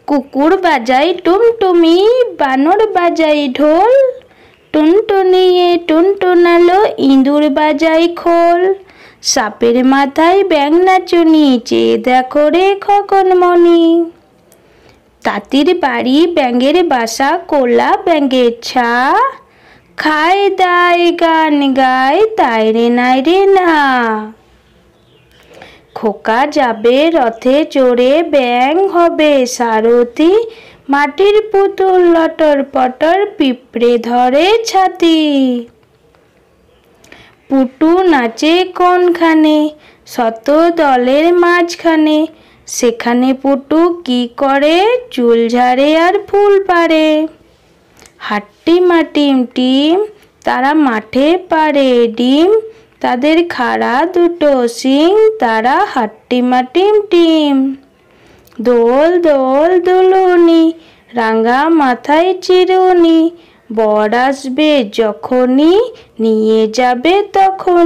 কুকুর বাজায় টুমটুমি, বানর বাজায় ঢোল, টুনটুনিয়ে টুনটুনালো, ইঁদুর বাজায় খোল। সাপের মাথায় ব্যাঙ নাচুনি, চেয়ে দেখো রে খগনমণি। তাঁতির বাড়ি ব্যাঙের বাসা, কোলা ব্যাঙের ছা, খায় দায় গান গায়, তাই রে নাই রে না। খোকা যাবে রথে চড়ে, ব্যাঙ হবে সারথি, মাটির পুতুল লটর পটর, পিঁপড়ে ধরে ছাতি। পুটু নাচে কোনখানে, শত দলের মাঝখানে, সেখানে পুটু কি করে, চুল ঝাড়ে আর ফুল পাড়ে। হাট্টিমা টিম টিম, তারা মাঠে পাড়ে ডিম, তাদের খাড়া দুটো শিং, তারা হাট্টিমা টিম টিম। দোল দোল দুলুনি, রাঙা মাথায় চিরুনি, বর আসবে যখনই, নিয়ে যাবে তখন।